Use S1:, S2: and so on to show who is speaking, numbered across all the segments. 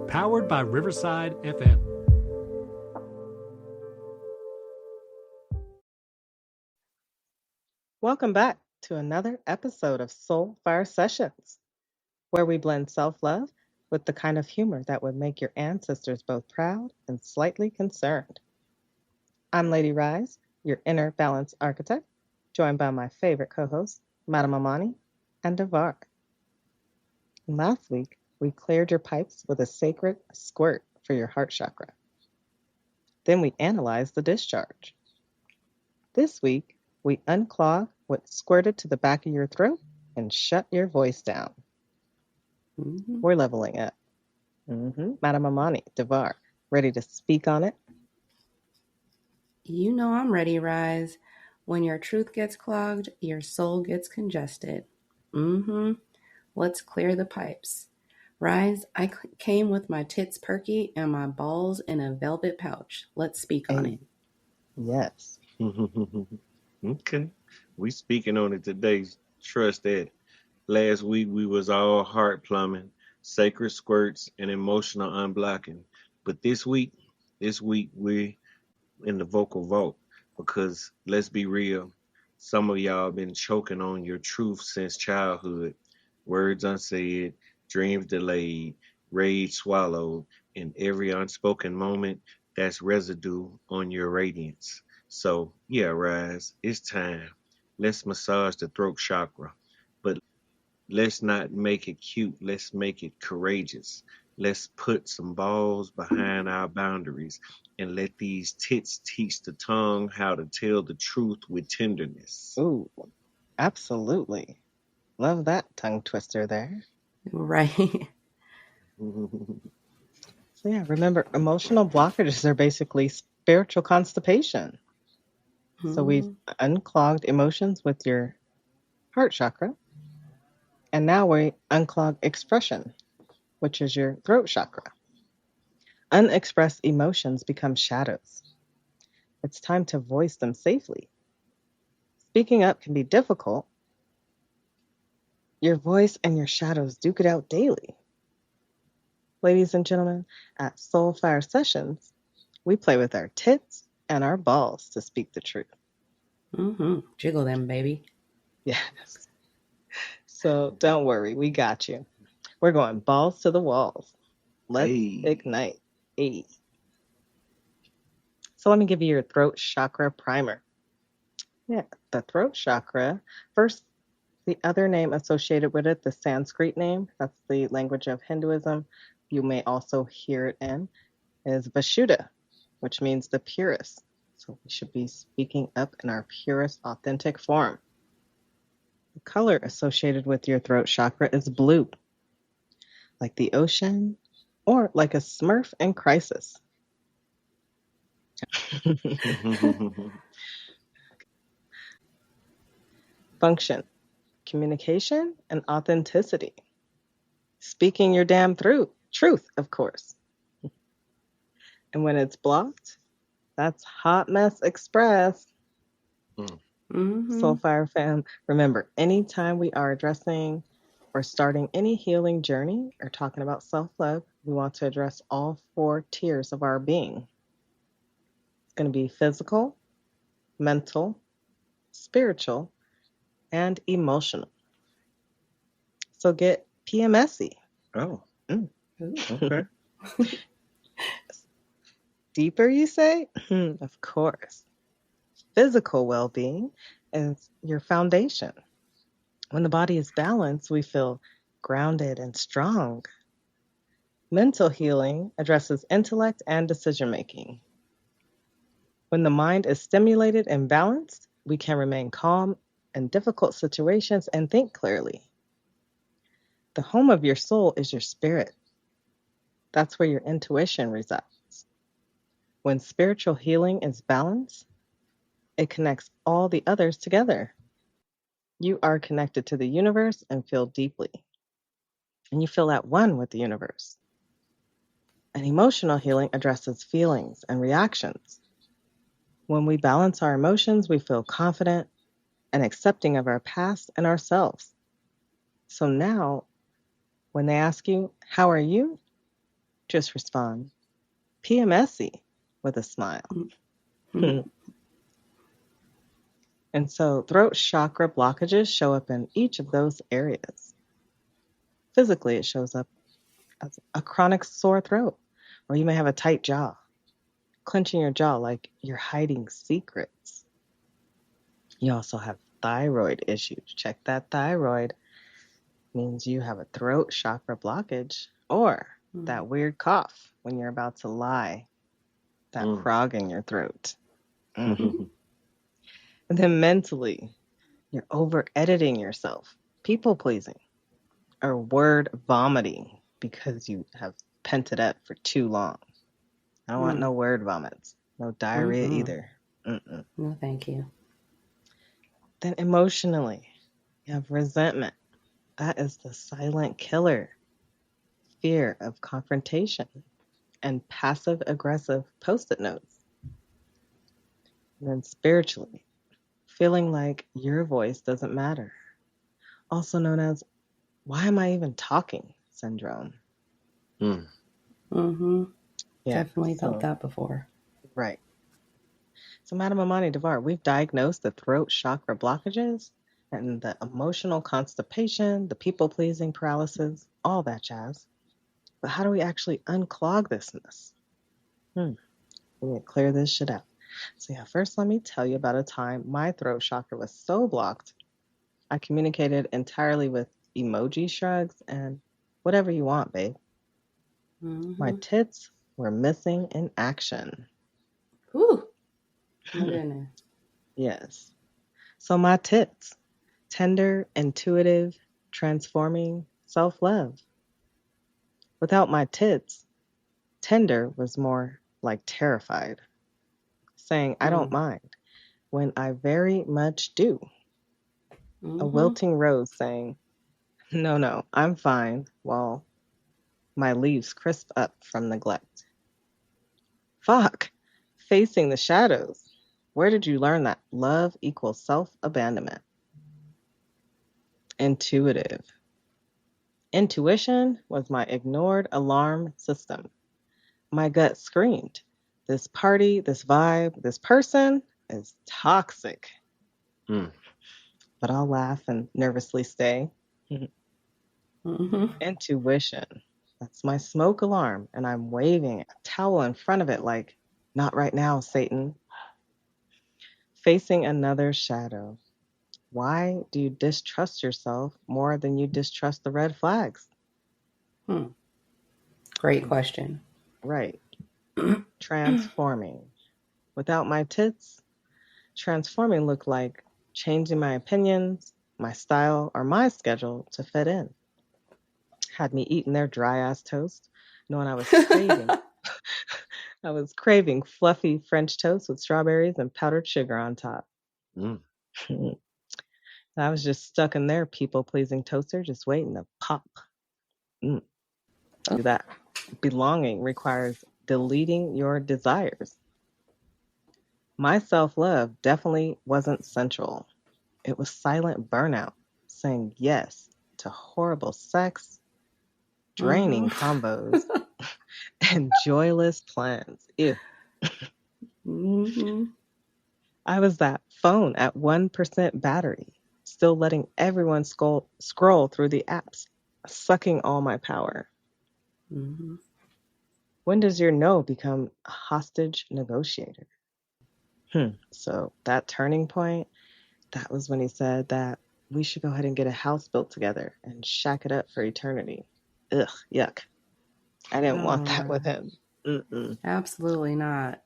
S1: powered by Riverside FM.
S2: Welcome back to another episode of Soul Fire Sessions, where we blend self-love with the kind of humor that would make your ancestors both proud and slightly concerned. I'm Lady Rise, your inner balance architect, joined by my favorite co-hosts, Madam Amani and Devar. Last week, we cleared your pipes with a sacred squirt for your heart chakra. Then we analyzed the discharge. This week, we unclog what squirted to the back of your throat and shut your voice down. We're leveling up. Madam Amani, Devar, ready to speak on it?
S3: You know I'm ready, Rise. When your truth gets clogged, your soul gets congested. Let's clear the pipes. Rise, I came with my tits perky and my balls in a velvet pouch. Let's speak on it.
S2: Yes.
S4: Okay. We speaking on it today. Trust that. Last week we was all heart plumbing, sacred squirts, and emotional unblocking. But this week we're in the vocal vault because let's be real, some of y'all been choking on your truth since childhood. Words unsaid, dreams delayed, rage swallowed, and every unspoken moment that's residue on your radiance. So yeah, Rise, it's time. Let's massage the throat chakra. But let's not make it cute. Let's make it courageous. Let's put some balls behind our boundaries and let these tits teach the tongue how to tell the truth with tenderness.
S2: Ooh, absolutely. Love that tongue twister there.
S3: Right.
S2: So yeah, remember, emotional blockages are basically spiritual constipation. So we've unclogged emotions with your heart chakra. And now we unclog expression, which is your throat chakra. Unexpressed emotions become shadows. It's time to voice them safely. Speaking up can be difficult. Your voice and your shadows duke it out daily. Ladies and gentlemen, at Soul Fire Sessions, we play with our tits and our balls to speak the truth.
S3: Jiggle them, baby.
S2: Yes. So don't worry, we got you. We're going balls to the walls. Let's ignite. Hey. So let me give you your throat chakra primer. Yeah, the throat chakra. First, the other name associated with it, the Sanskrit name, that's the language of Hinduism, you may also hear it in, is Vashuddha, which means the purest. So we should be speaking up in our purest, authentic form. The color associated with your throat chakra is blue, like the ocean, or like a Smurf in crisis. Function, communication, and authenticity. Speaking your damn truth, of course. And when it's blocked, that's Hot Mess Express. Soulfire fam, remember, anytime we are addressing or starting any healing journey or talking about self-love, we want to address all 4 tiers of our being. It's going to be physical, mental, spiritual, and emotional. So get PMSy.
S4: Oh. Okay.
S2: Deeper, you say? Of course. Physical well-being is your foundation. When the body is balanced, we feel grounded and strong. Mental healing addresses intellect and decision-making. When the mind is stimulated and balanced, we can remain calm in difficult situations and think clearly. The home of your soul is your spirit. That's where your intuition resides. When spiritual healing is balanced, it connects all the others together. You are connected to the universe and feel deeply. And you feel at one with the universe. And emotional healing addresses feelings and reactions. When we balance our emotions, we feel confident and accepting of our past and ourselves. So now, when they ask you, how are you? just respond PMSy with a smile.
S3: Mm-hmm.
S2: And so throat chakra blockages show up in each of those areas. Physically, it shows up as a chronic sore throat, or you may have a tight jaw, clenching your jaw like you're hiding secrets. You also have thyroid issues. Check that thyroid. Means you have a throat chakra blockage or that weird cough when you're about to lie, that frog in your throat. And then mentally, you're over editing yourself, people pleasing, or word vomiting because you have pent it up for too long. I don't want no word vomits, no diarrhea either.
S3: No, thank you.
S2: Then emotionally, you have resentment. That is the silent killer. Fear of confrontation and passive aggressive post-it notes. And then spiritually, feeling like your voice doesn't matter. Also known as why am I even talking syndrome.
S3: Mm-hmm.
S2: Yeah,
S3: Definitely felt that before.
S2: Right. So, Madam Amani Devar, we've diagnosed the throat chakra blockages and the emotional constipation, the people-pleasing paralysis, all that jazz. But how do we actually unclog this mess? We need to clear this shit out. So yeah, first let me tell you about a time my throat chakra was so blocked, I communicated entirely with emoji shrugs and whatever you want, babe. My tits were missing in action.
S3: Whew. My goodness.
S2: Yes. So my tits, tender, intuitive, transforming, self-love. Without my tits, tender was more like terrified, saying, I don't mind, when I very much do. A wilting rose saying, no, I'm fine, while my leaves crisp up from neglect. Fuck, facing the shadows. Where did you learn that love equals self-abandonment? Intuitive. Intuition was my ignored alarm system. My gut screamed, this party, this vibe, this person is toxic. But I'll laugh and nervously stay. Intuition. That's my smoke alarm, and I'm waving a towel in front of it like, not right now, Satan. Facing another shadow. Why do you distrust yourself more than you distrust the red flags?
S3: Great question.
S2: Right. Transforming. Without my tits, transforming looked like changing my opinions, my style, or my schedule to fit in. Had me eating their dry ass toast, knowing I was craving. I was craving fluffy French toast with strawberries and powdered sugar on top. I was just stuck in their people-pleasing toaster, just waiting to pop. Do that. Belonging requires deleting your desires. My self-love definitely wasn't sensual. It was silent burnout, saying yes to horrible sex, draining combos, and joyless plans. Ew. I was that phone at 1% battery, still letting everyone scroll through the apps, sucking all my power. When does your no become a hostage negotiator? So that turning point, that was when he said that we should go ahead and get a house built together and shack it up for eternity. Ugh, yuck. I didn't want that with him.
S3: Absolutely not.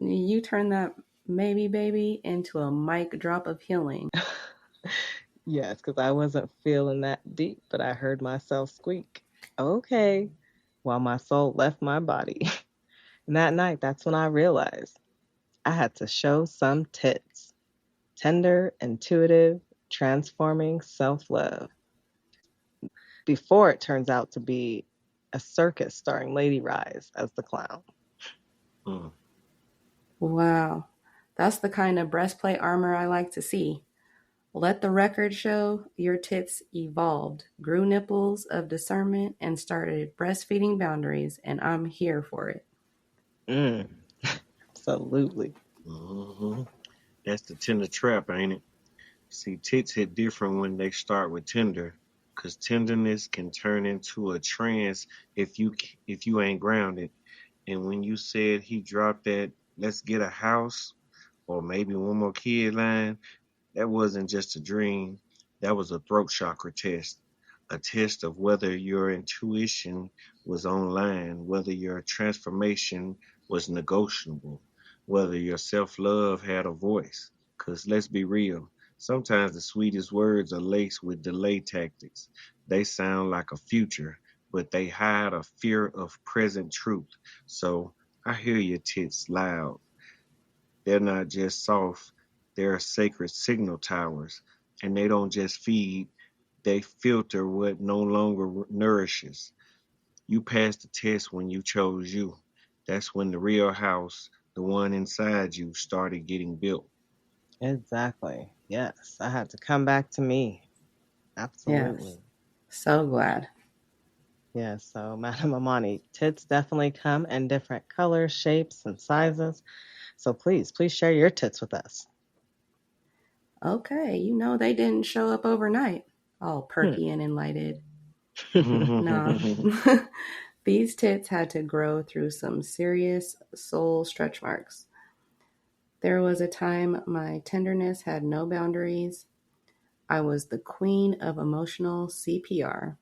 S3: You turn that maybe baby into a mic drop of healing.
S2: Yes, because I wasn't feeling that deep, but I heard myself squeak. Okay, while my soul left my body. And that night, that's when I realized I had to show some tits. Tender, intuitive, transforming self-love. Before it turns out to be a circus starring Lady Rise as the clown.
S3: Wow. That's the kind of breastplate armor I like to see. Let the record show your tits evolved, grew nipples of discernment, and started breastfeeding boundaries, and I'm here for it.
S2: Mm, absolutely.
S4: Hmm. That's the tender trap, ain't it? See, tits hit different when they start with tender, 'cause tenderness can turn into a trance if you ain't grounded. And when you said he dropped that "let's get a house" or maybe one more kid line, that wasn't just a dream. That was a throat chakra test. A test of whether your intuition was online, whether your transformation was negotiable, whether your self love had a voice. Because let's be real, sometimes the sweetest words are laced with delay tactics. They sound like a future, but they hide a fear of present truth. So I hear your tits loud. They're not just soft, they're sacred signal towers. And they don't just feed, they filter what no longer nourishes. You passed the test when you chose you. That's when the real house, the one inside you, started getting built.
S2: Exactly. Yes, I had to come back to me.
S3: Yes.
S2: Absolutely.
S3: So glad.
S2: Yeah, so Madam Amani, tits definitely come in different colors, shapes, and sizes. So please share your tits with us.
S3: Okay, they didn't show up overnight, all
S2: Hmm.
S3: perky and enlightened. Nah. These tits had to grow through some serious soul stretch marks. There was a time my tenderness had no boundaries. I was the queen of emotional CPR,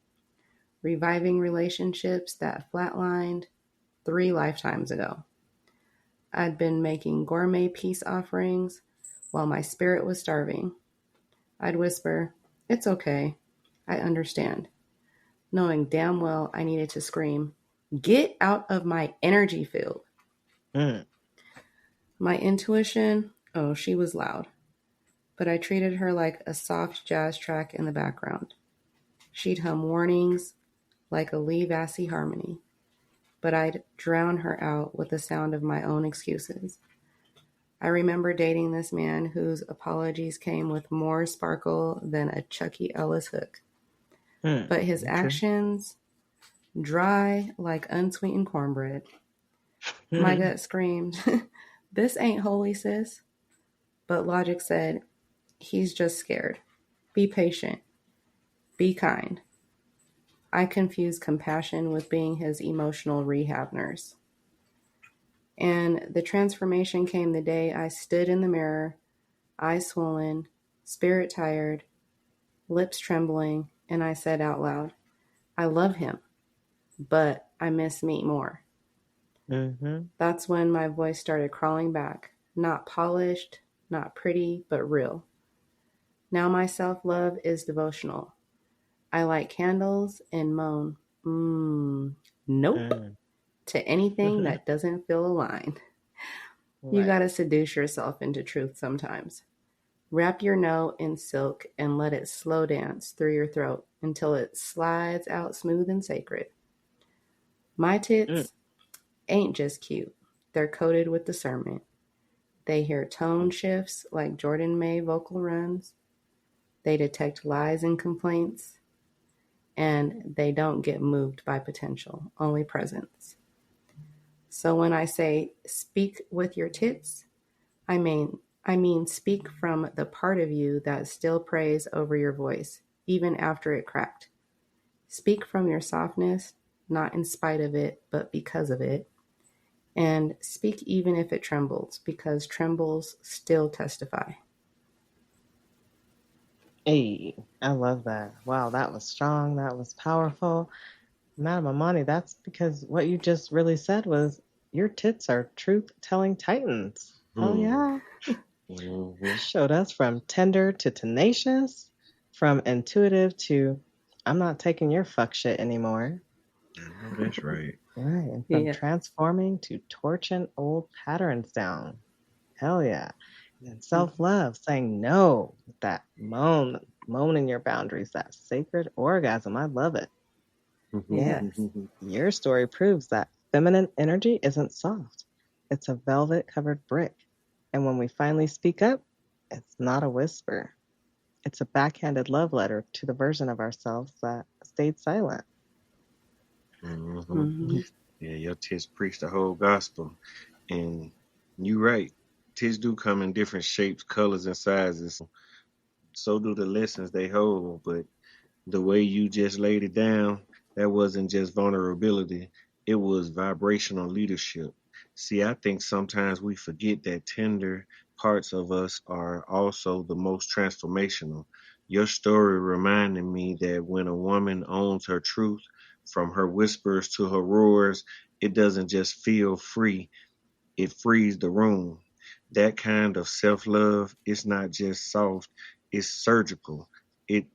S3: reviving relationships that flatlined 3 lifetimes ago. I'd been making gourmet peace offerings while my spirit was starving. I'd whisper, "It's okay. I understand," knowing damn well I needed to scream, "Get out of my energy field."
S2: Hmm.
S3: My intuition, oh, she was loud, but I treated her like a soft jazz track in the background. She'd hum warnings like a Lee Vassy harmony, but I'd drown her out with the sound of my own excuses. I remember dating this man whose apologies came with more sparkle than a Chucky Ellis hook,
S2: Hmm.
S3: but his
S2: Okay.
S3: actions dry like unsweetened cornbread. My
S2: Hmm.
S3: gut screamed, "This ain't holy, sis." But logic said, "He's just scared. Be patient. Be kind." I confused compassion with being his emotional rehab nurse. And the transformation came the day I stood in the mirror, eyes swollen, spirit tired, lips trembling, and I said out loud, "I love him, but I miss me more."
S2: Mm-hmm.
S3: That's when my voice started crawling back, not polished, not pretty, but real. Now my self love is devotional. I light candles and moan, nope,
S2: Mm.
S3: to anything that doesn't feel aligned. You
S2: Right.
S3: gotta seduce yourself into truth sometimes. Wrap your no in silk and let it slow dance through your throat until it slides out smooth and sacred. My
S2: Mm.
S3: tits ain't just cute, they're coated with discernment. They hear tone shifts like Jordan May vocal runs. They detect lies and complaints, and they don't get moved by potential, only presence. So when I say speak with your tits, I mean speak from the part of you that still prays over your voice, even after it cracked. Speak from your softness, not in spite of it, but because of it. And speak even if it trembles, because trembles still testify.
S2: Hey, I love that. Wow, that was strong. That was powerful. Madam Amani, that's because what you just really said was your tits are truth telling titans. Hell
S4: Hmm.
S2: yeah.
S4: Hmm.
S2: Showed us from tender to tenacious, from intuitive to I'm not taking your fuck shit anymore.
S4: I know that's right.
S2: Right. And from
S3: Yeah.
S2: transforming to torching old patterns down. Hell yeah. And self love, saying no with that moaning your boundaries, that sacred orgasm. I love it. Yeah.
S3: Yes.
S2: Your story proves that feminine energy isn't soft, it's a velvet covered brick. And when we finally speak up, it's not a whisper, It's a backhanded love letter to the version of ourselves that stayed silent.
S3: Mm-hmm.
S4: Yeah, your tits preach the whole gospel. And you right. Tits do come in different shapes, colors, and sizes. So do the lessons they hold. But the way you just laid it down, that wasn't just vulnerability, it was vibrational leadership. See, I think sometimes we forget that tender parts of us are also the most transformational. Your story reminded me that when a woman owns her truth, from her whispers to her roars, it doesn't just feel free, it frees the room. That kind of self love is not just soft, it's surgical. It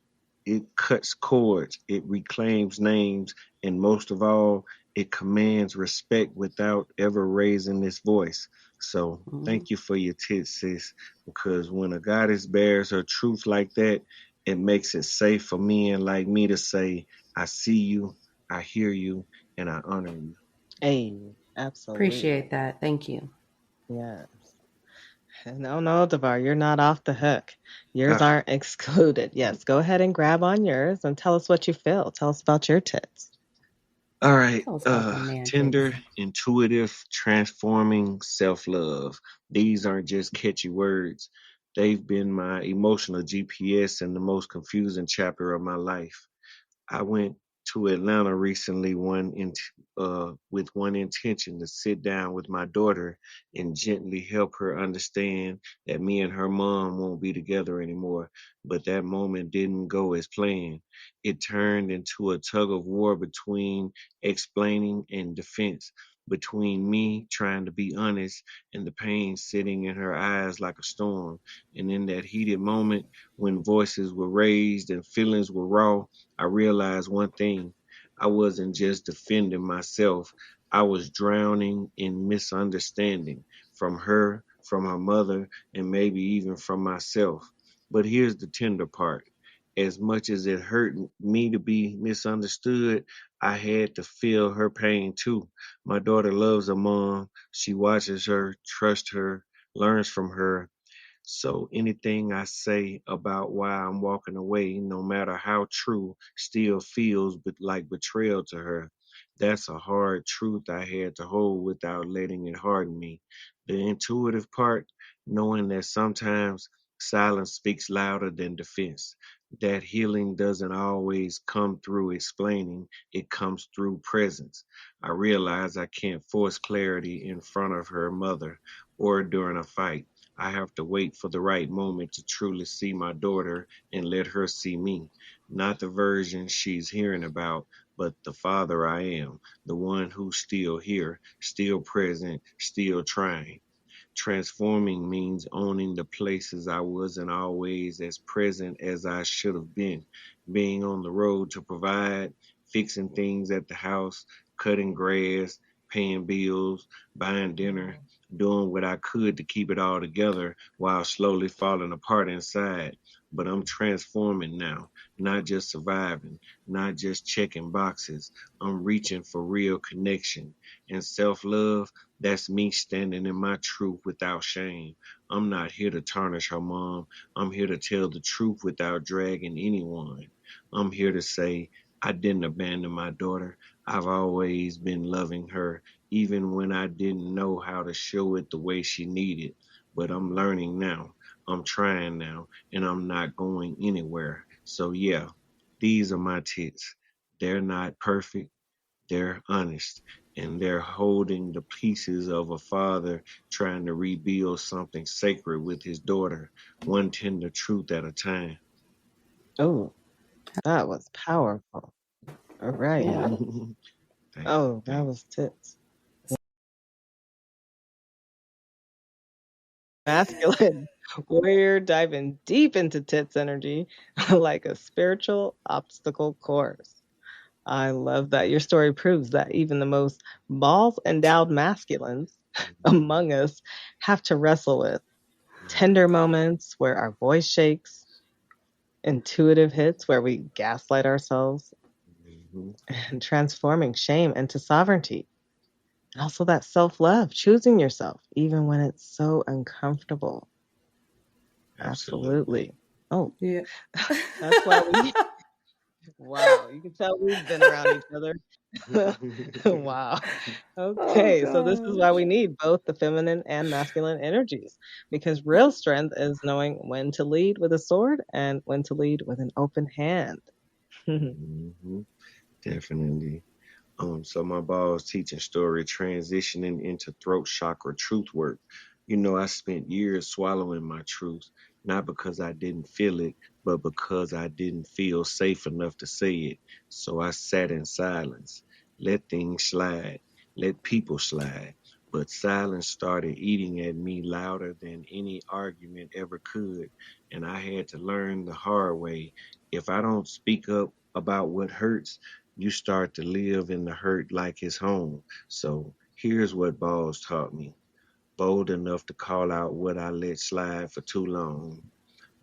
S4: it cuts cords, it reclaims names, and most of all, it commands respect without ever raising its voice. So
S3: Mm-hmm.
S4: thank you for your tits, sis, because when a goddess bears her truth like that, it makes it safe for men like me to say, I see you, I hear you, and I honor you.
S2: Hey, absolutely.
S3: Appreciate that. Thank you.
S2: Yes. No, no, Devar, you're not off the hook. Yours
S4: Ah,
S2: aren't excluded. Yes, go ahead and grab on yours and tell us what you feel. Tell us about your tits.
S4: all right.
S3: Tell us about them man
S4: Tender,
S3: tits.
S4: intuitive, transforming self love. These aren't just catchy words. They've been my emotional GPS in the most confusing chapter of my life. I went to Atlanta recently with one intention to sit down with my daughter and gently help her understand that me and her mom won't be together anymore. But that moment didn't go as planned. It turned into a tug of war between explaining and defense, between me trying to be honest and the pain sitting in her eyes like a storm. And in that heated moment, when voices were raised and feelings were raw, I realized one thing. I wasn't just defending myself, I was drowning in misunderstanding from her, from her mother, and maybe even from myself. But here's the tender part. As much as it hurt me to be misunderstood, I had to feel her pain too. My daughter loves her mom. She watches her, trusts her, learns from her, so anything I say about why I'm walking away, no matter how true, still feels like betrayal to her. That's a hard truth I had to hold without letting it harden me. The intuitive part, knowing that sometimes silence speaks louder than defense. That healing doesn't always come through explaining, it comes through presence. I realize I can't force clarity in front of her mother or during a fight. I have to wait for the right moment to truly see my daughter and let her see me. Not the version she's hearing about, but the father I am, the one who's still here, still present, still trying. Transforming means owning the places I wasn't always as present as I should have been. Being on the road to provide, fixing things at the house, cutting grass, paying bills, buying dinner, doing what I could to keep it all together while slowly falling apart inside. But I'm transforming now, not just surviving, not just checking boxes. I'm reaching for real connection. And self love, that's me standing in my truth without shame. I'm not here to tarnish her mom. I'm here to tell the truth without dragging anyone. I'm here to say, I didn't abandon my daughter. I've always been loving her, even when I didn't know how to show it the way she needed. But I'm learning now. I'm trying now, and I'm not going anywhere. So, yeah, these are my tits. They're not perfect, they're honest, and they're holding the pieces of a father trying to rebuild something sacred with his daughter, one tender truth at a time.
S2: Oh, that was powerful. All right.
S3: Yeah.
S4: Thank you,
S2: Oh, that
S4: thank
S2: was tits. Masculine. We're diving deep into tits energy like a spiritual obstacle course. I love that your story proves that even the most balls endowed masculines
S4: you.
S2: among us have to wrestle with tender moments where our voice shakes, intuitive hits where we gaslight ourselves,
S4: Mhm.
S2: and transforming shame into sovereignty. And also that self love, choosing yourself, even when it's so uncomfortable.
S4: Absolutely.
S2: Absolutely. Oh,
S3: Yeah.
S2: that's why we. Wow, you can tell we've been around each other. Wow.
S3: Oh
S2: Okay, so this is why we
S3: gosh.
S2: need both the feminine and masculine energies because real strength is knowing when to lead with a sword and when to lead with an open hand.
S4: Mhm. Definitely. So my boss teaching story transitioning into throat chakra truth work. I spent years swallowing my truth, not because I didn't feel it, but because I didn't feel safe enough to say it. So I sat in silence, let things slide, let people slide. But silence started eating at me louder than any argument ever could. And I had to learn the hard way. If I don't speak up about what hurts, you start to live in the hurt like it's home. So here's what Balls taught me: bold enough to call out what I let slide for too long,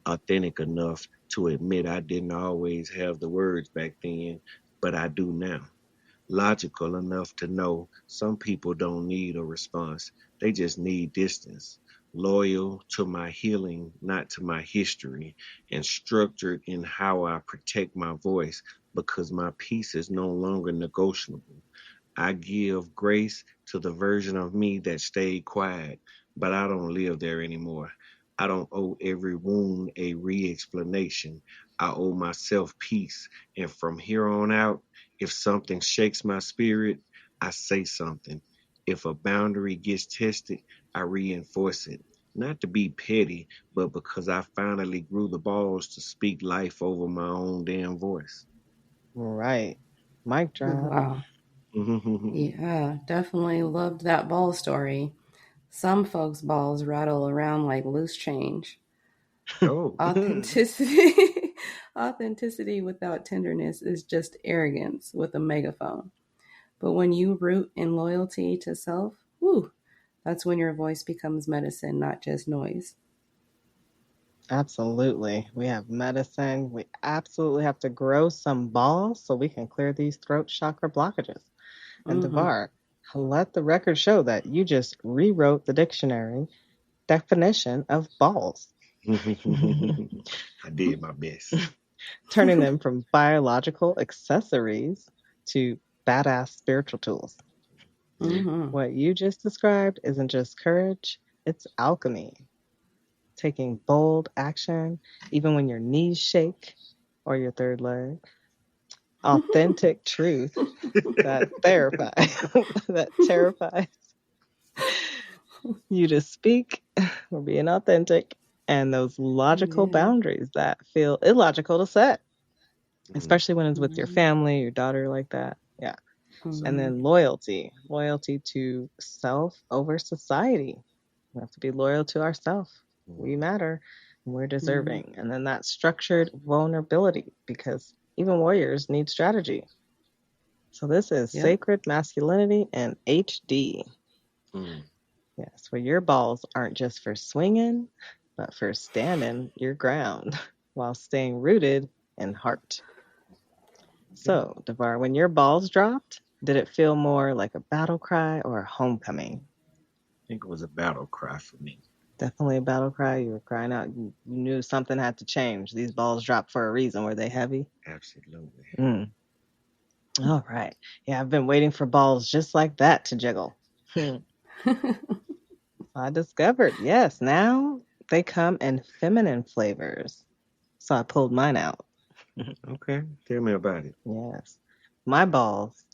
S4: authentic enough to admit I didn't always have the words back then, but I do now. Logical enough to know some people don't need a response, they just need distance. Loyal to my healing, not to my history, and structured in how I protect my voice because my peace is no longer negotiable. I give grace to the version of me that stayed quiet, but I don't live there anymore. I don't owe every wound a re explanation. I owe myself peace. And from here on out, if something shakes my spirit, I say something. If a boundary gets tested, I reinforce it. Not to be petty, but because I finally grew the balls to speak life over my own damn voice.
S2: Right. Mic drop.
S3: Wow. Yeah, definitely loved that ball story. Some folks' balls rattle around like loose change.
S4: Oh.
S3: Authenticity authenticity without tenderness is just arrogance with a megaphone. But when you root in loyalty to self, whew, that's when your voice becomes medicine, not just noise.
S2: Absolutely. We have medicine. We absolutely have to grow some balls so we can clear these throat chakra blockages. And
S3: Mm-hmm.
S2: Devar, let the record show that you just rewrote the dictionary definition of balls,
S4: I did my best.
S2: turning them from biological accessories to badass spiritual tools.
S4: Yeah.
S3: Mm-hmm.
S2: What you just described isn't just courage, it's alchemy. Taking bold action, even when your knees shake or your third leg. Authentic truth that terrifies that terrifies you to speak. We're being authentic, and those logical
S3: Yeah.
S2: boundaries that feel illogical to set,
S4: Mm,
S2: especially when it's with your
S3: Mm-hmm.
S2: family, your daughter, like that. Yeah. And
S3: Mm-hmm.
S2: then loyalty to self over society. We have to be loyal to ourselves. We
S4: mm,
S2: matter and we're
S3: Mm-hmm.
S2: deserving. And then that structured vulnerability, because even warriors need strategy. So this is
S3: Yep.
S2: sacred masculinity and HD.
S4: mm.
S2: Yes, where your balls aren't just for swinging, but for standing your ground while staying rooted in heart.
S4: Okay.
S2: So, Devar, when your balls dropped, did it feel more like a battle cry or a homecoming?
S4: I think it was a battle cry for me.
S2: Definitely a battle cry. You were crying out. You knew something had to change. These balls dropped for a reason. Were they heavy?
S4: Absolutely.
S2: Mm. All right. Yeah, I've been waiting for balls just like that to jiggle. I discovered, yes, now they come in feminine flavors. So I pulled mine out.
S4: Okay. Tell me about it.
S2: Yes. My balls.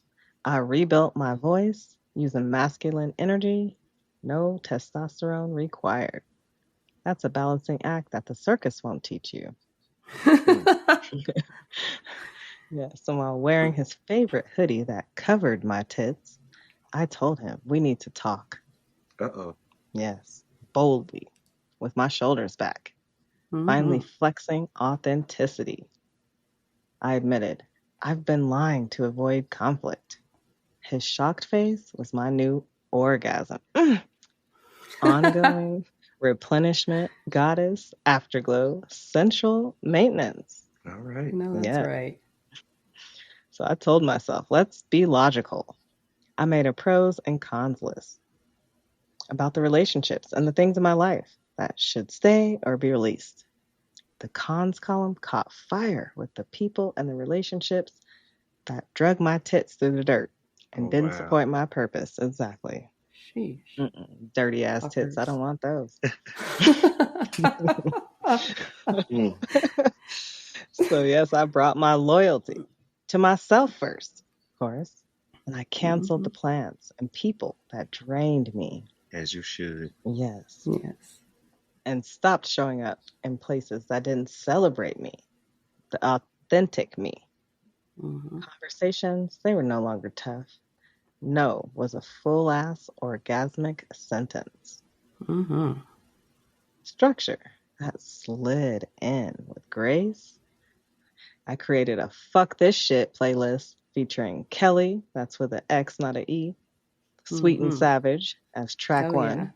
S2: I rebuilt my voice using masculine energy. No testosterone required. That's a balancing act that the circus won't teach you.
S4: Mm.
S2: Yeah, so while wearing his favorite hoodie that covered my tits, I told him we need to talk.
S4: Uh-oh.
S2: Yes, boldly, with my shoulders back, finally
S3: Mm-hmm.
S2: flexing authenticity. I admitted, I've been lying to avoid conflict. His shocked face was my new orgasm. Ongoing replenishment, goddess, afterglow, sensual maintenance.
S4: All
S3: You
S4: right.
S3: know that's
S2: Yeah.
S3: right.
S2: So I told myself, let's be logical. I made a pros and cons list about the relationships and the things in my life that should stay or be released. The cons column caught fire with the people and the relationships that drug my tits through the dirt and
S4: Oh,
S2: didn't
S4: wow.
S2: support my purpose. Exactly.
S3: Sheesh.
S2: Dirty ass tits. I
S3: Fuckers.
S2: don't want those.
S4: Mm.
S2: So, yes, I brought my loyalty to myself first, of course. And I canceled the plans and people that drained me.
S4: As you should.
S2: Yes.
S3: Yes.
S2: And stopped showing up in places that didn't celebrate me, the authentic me. Conversations, they were no longer tough. No was a full ass orgasmic sentence. Structure that slid in with grace. I created a fuck this shit playlist featuring Kelly, that's with an X, not an E, Sweet and Savage as track
S3: Oh,
S2: one.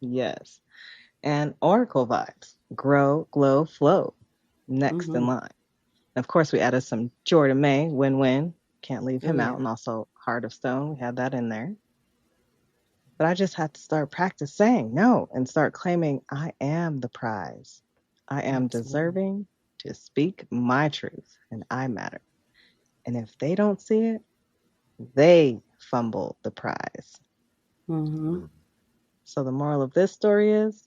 S3: yeah.
S2: Yes. And Oracle vibes, Grow, Glow, Flow, next in line. And of course, we added some Jordan May, Win Win, can't leave him out, and also Heart of Stone, we had that in there. But I just had to start practice saying no and start claiming I am the prize. I am deserving to speak my truth and I matter. And if they don't see it, they fumble the prize. So the moral of this story is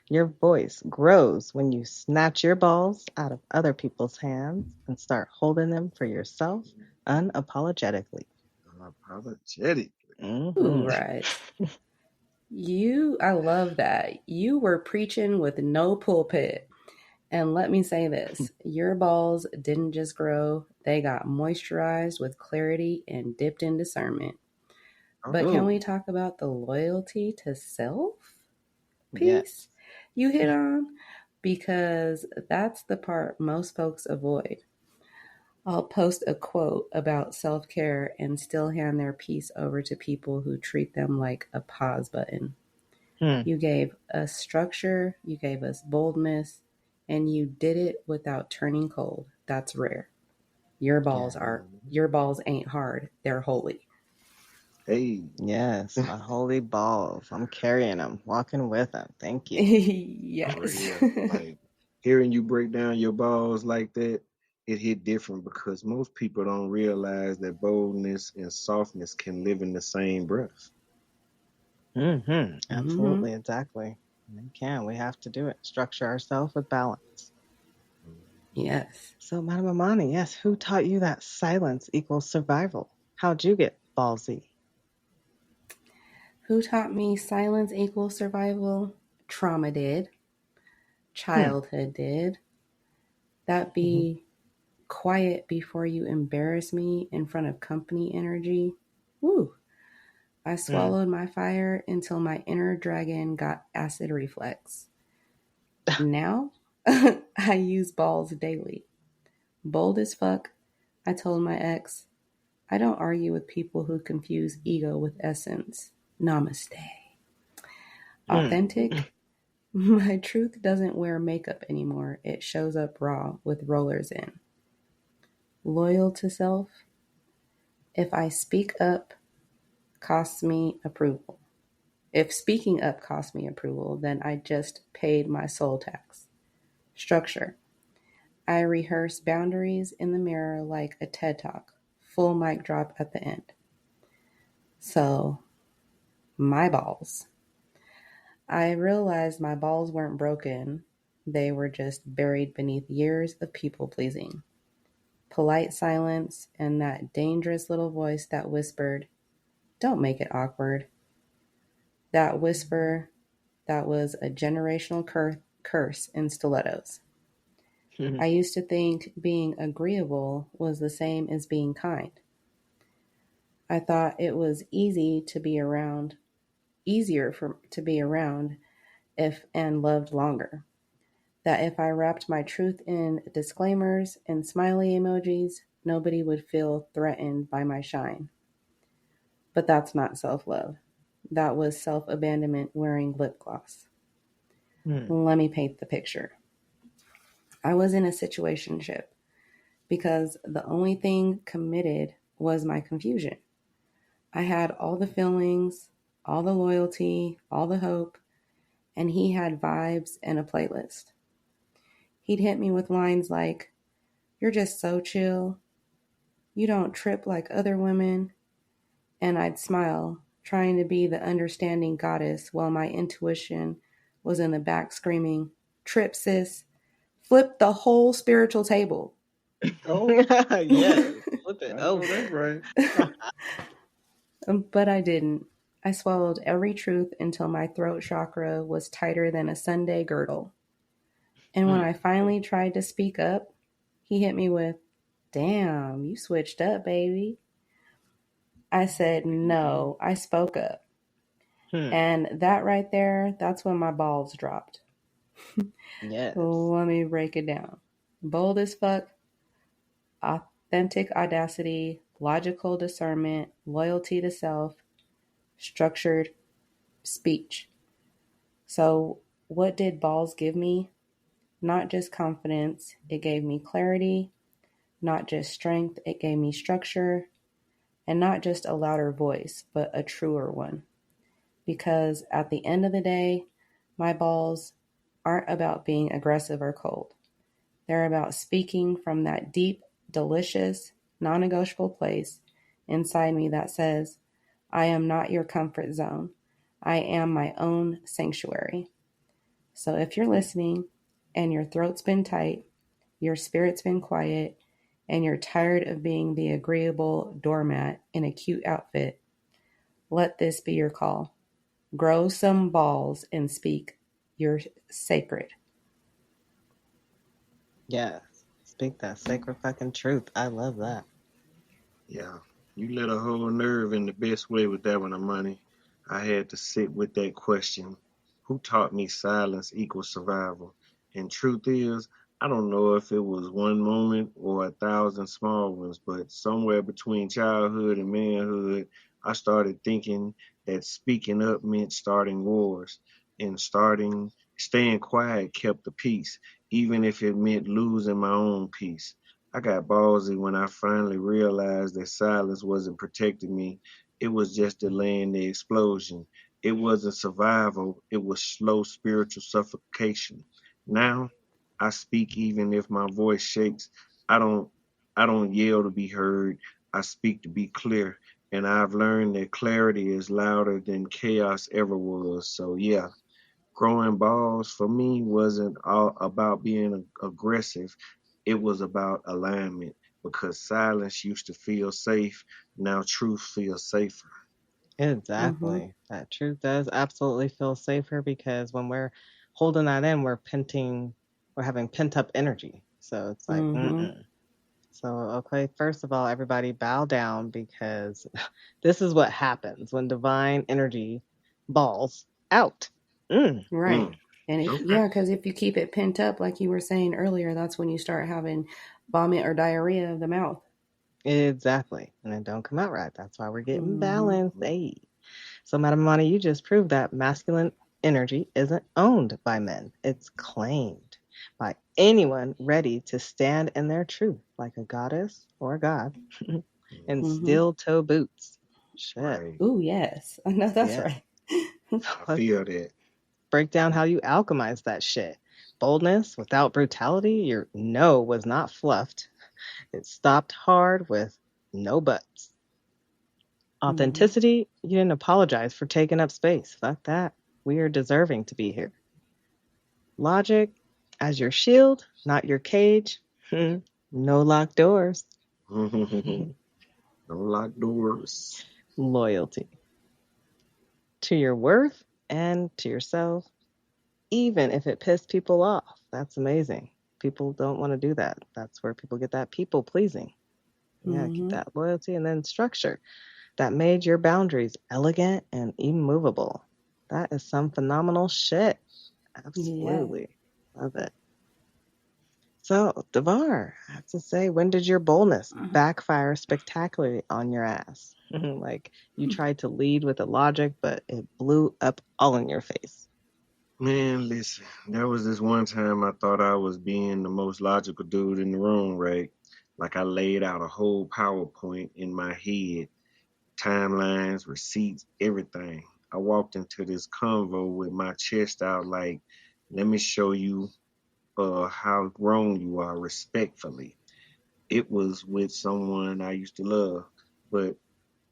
S2: your voice grows when you snatch your balls out of other people's hands and start holding them for yourself unapologetically.
S4: Unapologetic.
S3: Ooh, right. I love that. You were preaching with no pulpit. And let me say this, your balls didn't just grow, they got moisturized with clarity and dipped in discernment. But can we talk about the loyalty to self piece
S2: Yes.
S3: you hit on? Because that's the part most folks avoid. I'll post a quote about self-care and still hand their piece over to people who treat them like a pause button. You gave us structure, you gave us boldness, and you did it without turning cold. That's rare. Your balls ain't hard. They're holy.
S4: Hey.
S2: Yes, my holy balls. I'm carrying them, walking with them. Thank you.
S3: Yes.
S4: Like hearing you break down your balls like that, it hit different because most people don't realize that boldness and softness can live in the same breath.
S2: Absolutely, exactly. We can. We have to do it. Structure ourselves with balance.
S3: Yes.
S2: So, Madam Amani, yes, who taught you that silence equals survival? How'd you get ballsy?
S3: Who taught me silence equals survival? Trauma did. Childhood did. That be quiet before you embarrass me in front of company energy. Woo. I swallowed my fire until my inner dragon got acid reflex. Now, I use balls daily. Bold as fuck, I told my ex, I don't argue with people who confuse ego with essence. Namaste. Authentic, my truth doesn't wear makeup anymore. It shows up raw with rollers in. Loyal to self, if I speak up costs me approval. If speaking up costs me approval, then I just paid my soul tax. Structure. I rehearse boundaries in the mirror like a TED Talk. Full mic drop at the end. So, my balls. I realized my balls weren't broken. They were just buried beneath years of people pleasing. Polite silence and that dangerous little voice that whispered, don't make it awkward. That whisper, that was a generational curse in stilettos. I used to think being agreeable was the same as being kind. I thought it was easier to be around if and loved longer. That if I wrapped my truth in disclaimers and smiley emojis, nobody would feel threatened by my shine. But that's not self-love. That was self-abandonment wearing lip gloss. Let me paint the picture. I was in a situationship because the only thing committed was my confusion. I had all the feelings, all the loyalty, all the hope, and he had vibes and a playlist. He'd hit me with lines like, "You're just so chill. You don't trip like other women." And I'd smile, trying to be the understanding goddess while my intuition was in the back screaming, "Trip, sis. Flip the whole spiritual table."
S4: Oh,
S2: Yes, flip it
S4: I know that's
S2: over.
S4: right.
S3: But I didn't. I swallowed every truth until my throat chakra was tighter than a Sunday girdle. And when I finally tried to speak up, he hit me with, "Damn, you switched up, baby." I said, "No, I spoke up."
S2: Hmm.
S3: And that right there, that's when my balls dropped.
S2: Yes.
S3: Let me break it down. Bold as fuck, authentic audacity, logical discernment, loyalty to self, structured speech. So, what did balls give me? Not just confidence, it gave me clarity. Not just strength, it gave me structure. And not just a louder voice, but a truer one. Because at the end of the day, my balls aren't about being aggressive or cold. They're about speaking from that deep, delicious, non negotiable place inside me that says, "I am not your comfort zone. I am my own sanctuary." So if you're listening and your throat's been tight, your spirit's been quiet, and you're tired of being the agreeable doormat in a cute outfit, let this be your call. Grow some balls and speak. You're sacred.
S2: Yes. Speak that sacred fucking truth. I love that.
S4: Yeah, you let a whole nerve in the best way with that one, Amani. I had to sit with that question. Who taught me silence equals survival? And truth is, I don't know if it was one moment or 1,000 small ones, but somewhere between childhood and manhood, I started thinking that speaking up meant starting wars, and staying quiet kept the peace, even if it meant losing my own peace. I got ballsy when I finally realized that silence wasn't protecting me. It was just delaying the explosion. It wasn't survival, it was slow spiritual suffocation. Now I speak even if my voice shakes. I don't I don't yell to be heard. I speak to be clear. And I've learned that clarity is louder than chaos ever was. So yeah, growing balls for me wasn't all about being aggressive. It was about alignment because silence used to feel safe. Now truth feels safer.
S3: Mm-hmm.
S2: Exactly. That truth does absolutely feel safer because when we're holding that in, we're having pent up energy. So it's like,
S3: Mm-hmm.
S2: mm-mm. So, okay, first of all, everybody bow down because this is what happens when divine energy balls out. Mm.
S3: Right.
S4: Mm,
S3: And
S4: okay.
S3: because if you keep it pent up, like you were saying earlier, that's when you start having vomit or diarrhea of the mouth.
S2: Exactly. And it don't come out right. That's why we're getting
S3: Mm-hmm.
S2: balanced. Hey. So, Madam Money, you just proved that masculine energy isn't owned by men. It's claimed by anyone ready to stand in their truth, like a goddess or a god, in
S3: Mm-hmm.
S2: steel toe boots. Shit.
S4: Right.
S3: Ooh, yes. I know that's
S2: Yeah.
S3: right.
S4: I
S2: Let's
S4: feel that.
S2: break down how you alchemize that shit. Boldness without brutality, your no was not fluffed. It stopped hard with no buts.
S3: Mm-hmm.
S2: Authenticity, you didn't apologize for taking up space. Fuck that. We are deserving to be here. Logic, as your shield, not your cage. No locked doors.
S4: No locked doors.
S2: Loyalty to your worth and to yourself, even if it pissed people off. That's amazing. People don't want to do that. That's where people get that people pleasing. Yeah, keep
S3: Mm-hmm.
S2: that loyalty and then structure that made your boundaries elegant and immovable. That is some phenomenal shit.
S3: Yeah.
S2: Absolutely. Love it. So, Devar, I have to say, when did your boldness backfire spectacularly on your ass? Like you tried to lead with the logic, but it blew up all in your face.
S4: Man, listen, there was this one time I thought I was being the most logical dude in the room, right? Like I laid out a whole PowerPoint in my head, timelines, receipts, everything. I walked into this convo with my chest out, like, let me show you how wrong you are respectfully. It was with someone I used to love, but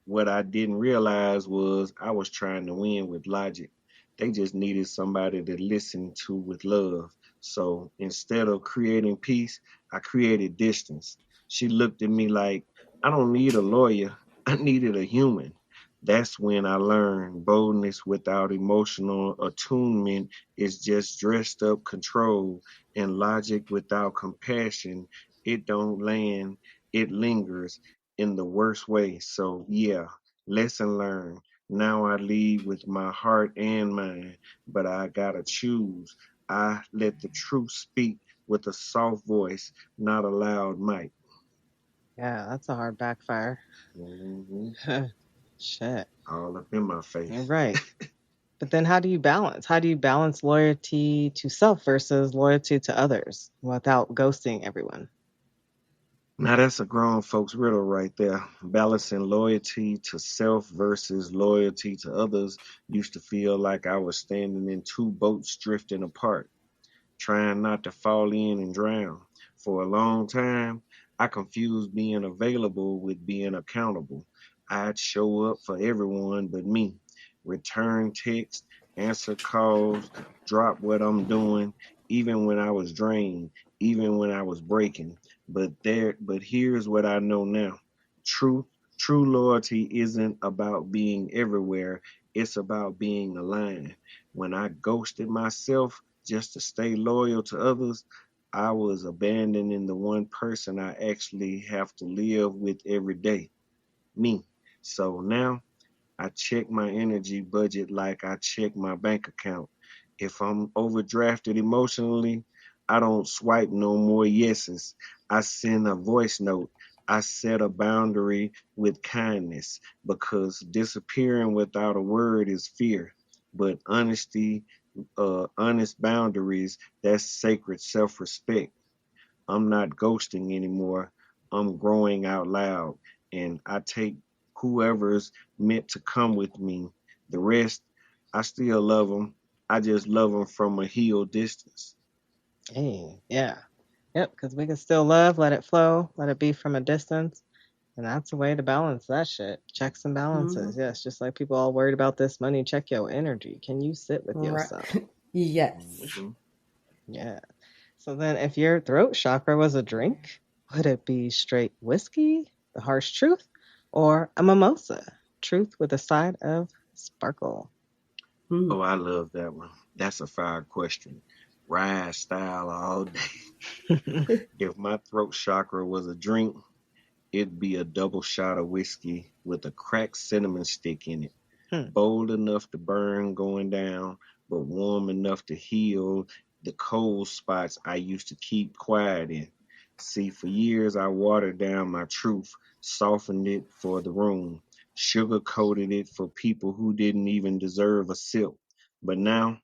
S4: what I didn't realize was I was trying to win with logic. They just needed somebody to listen to with love. So instead of creating peace, I created distance. She looked at me like, I don't need a lawyer. I needed a human. That's when I learned boldness without emotional attunement is just dressed up control, and logic without compassion, it don't land, it lingers in the worst way. So, yeah, lesson learned. Now I lead with my heart and mind, but I gotta choose. I let the truth speak with a soft voice, not a loud mic.
S2: Yeah, that's a hard backfire.
S4: Hmm.
S2: Shit.
S4: All up in my
S2: You're
S4: face.
S2: right. But then how do you balance? How do you balance loyalty to self versus loyalty to others without ghosting everyone?
S4: Now that's a grown folks riddle right there. Balancing loyalty to self versus loyalty to others used to feel like I was standing in two boats drifting apart, trying not to fall in and drown. For a long time, I confused being available with being accountable. I'd show up for everyone but me, return texts, answer calls, drop what I'm doing, even when I was drained, even when I was breaking. But here's what I know now. True true loyalty isn't about being everywhere, it's about being aligned. When I ghosted myself, just to stay loyal to others, I was abandoning the one person I actually have to live with every day, me. So now I check my energy budget like I check my bank account. If I'm overdrafted emotionally, I don't swipe no more yeses. I send a voice note. I set a boundary with kindness because disappearing without a word is fear. But honesty, honest boundaries, that's sacred self respect. I'm not ghosting anymore. I'm growing out loud. And I take whoever's meant to come with me. The rest, I still love them. I just love them from a healed distance.
S2: Hey, yeah. Yep, because we can still love, let it flow, let it be from a distance. And that's a way to balance that shit. Checks and
S3: Mm-hmm.
S2: balances. Yes, just like people all worried about this money, check your energy. Can you sit with
S3: Right.
S2: yourself?
S3: Yes.
S4: Hmm.
S2: Yeah. So then, if your throat chakra was a drink, would it be straight whiskey, the harsh truth, or a mimosa, truth with a side of sparkle?
S3: Mm.
S4: Oh, I love that one. That's a fire question. Ride style all day. If my throat chakra was a drink, it'd be a double shot of whiskey with a cracked cinnamon stick in it.
S2: Hmm.
S4: Bold enough to burn going down, but warm enough to heal the cold spots I used to keep quiet in. See, for years I watered down my truth, softened it for the room, sugar coated it for people who didn't even deserve a sip. But now